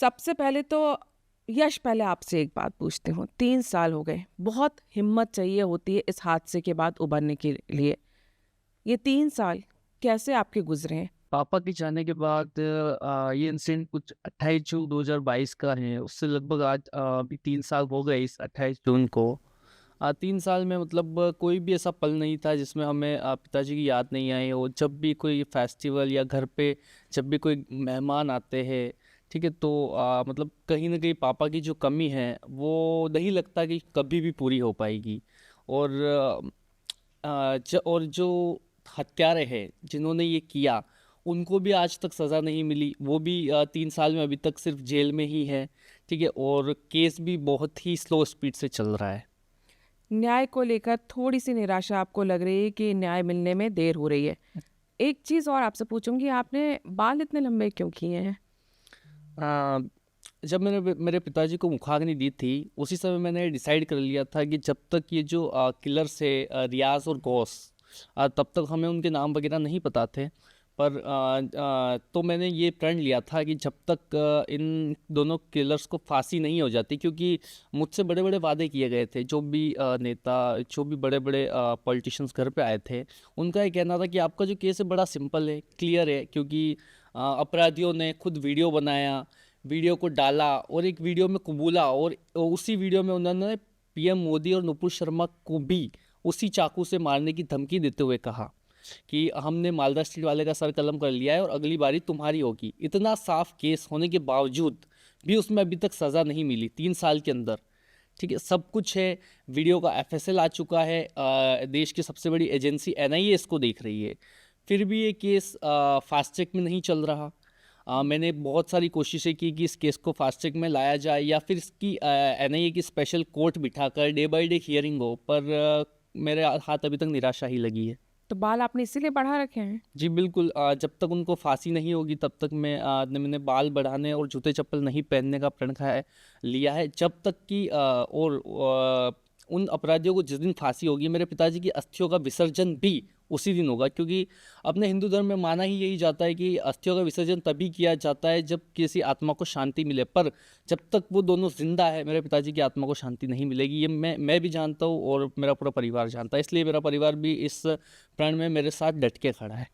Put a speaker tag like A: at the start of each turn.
A: सबसे पहले तो यश पहले आपसे एक बात पूछती हूँ, 3 साल हो गए, बहुत हिम्मत चाहिए होती है इस हादसे के बाद उभरने के लिए। ये 3 साल कैसे आपके गुज़रे हैं?
B: पापा के जाने के बाद ये इंसिडेंट कुछ 28 जून 2022 का है। उससे लगभग आज अभी 3 साल हो गए इस 28 जून को। 3 साल में मतलब कोई भी ऐसा पल नहीं था जिसमें हमें पिताजी की याद नहीं आई हो। जब भी कोई फेस्टिवल या घर पे जब भी कोई मेहमान आते हैं, ठीक है? तो मतलब कहीं न कहीं पापा की जो कमी है, वो नहीं लगता कि कभी भी पूरी हो पाएगी। और और जो हत्यारे हैं, जिन्होंने ये किया, उनको भी आज तक सज़ा नहीं मिली। वो भी 3 साल में अभी तक सिर्फ़ जेल में ही है, ठीक है? और केस भी बहुत ही स्लो स्पीड से चल रहा है।
A: न्याय को लेकर थोड़ी-सी निराशा आपको लग रही है कि न्याय मिलने में देर हो रही है। एक चीज़ और आपसे पूछूँगी, आपने बाल इतने लंबे क्यों किए हैं?
B: अ, जब मैंने मेरे पिताजी को मुखाग्नि दी थी, उसी समय मैंने डिसाइड कर लिया था कि जब तक ये जो किलर्स है रियाज़ और गौस, तब तक हमें उनके नाम वगैरह नहीं पता थे। पर तो मैंने ये प्रण लिया था कि जब तक इन दोनों किलर्स को फांसी नहीं हो जाती, क्योंकि मुझसे बड़े-बड़े वादे किए गए थे। जो भी नेता, जो भी बड़े-बड़े पॉलिटिशियंस घर पे आए थे, उनका ये कहना था कि आपका जो केस है बड़ा सिंपल है, क्लियर है, क्योंकि अपराधियों ने खुद वीडियो बनाया, वीडियो को डाला और एक वीडियो में कबूला, और उसी वीडियो में उन्होंने पीएम मोदी और नुपुर शर्मा को भी उसी चाकू से मारने की धमकी देते हुए कहा कि हमने मालदा स्ट्रीट वाले का सर कलम कर लिया है और अगली बारी तुम्हारी होगी। इतना साफ केस होने के बावजूद भी उसमें अभी तक सज़ा नहीं मिली 3 साल के अंदर, ठीक है? सब कुछ है, वीडियो का एफएसएल आ चुका है, देश की सबसे बड़ी एजेंसी एनआईए इसको देख रही है। फिर भी ये केस फास्ट ट्रैक में नहीं चल रहा। मैंने बहुत सारी कोशिशें की कि इस केस को फास्ट ट्रैक में लाया जाए या फिर इसकी एनआईए की स्पेशल कोर्ट बिठाकर डे बाय डे हियरिंग हो, पर मेरे हाथ अभी तक निराशा ही लगी है।
A: तो बाल आपने इसीलिए बढ़ा रखे हैं?
B: जी बिल्कुल, जब तक उनको फांसी नहीं होगी तब तक मैंने बाल बढ़ाने और जूते चप्पल नहीं पहनने का प्रण खाया लिया है। जब तक कि उन अपराधियों को जिस दिन फांसी होगी, मेरे पिताजी की अस्थियों का विसर्जन भी उसी दिन होगा, क्योंकि अपने हिंदू धर्म में माना ही यही जाता है कि अस्थियों का विसर्जन तभी किया जाता है जब किसी आत्मा को शांति मिले। पर जब तक वो दोनों जिंदा है, मेरे पिताजी की आत्मा को शांति नहीं मिलेगी। ये मैं भी जानता हूँ और मेरा पूरा परिवार जानता है, इसलिए मेरा परिवार भी इस प्रण में मेरे साथ डट के खड़ा है।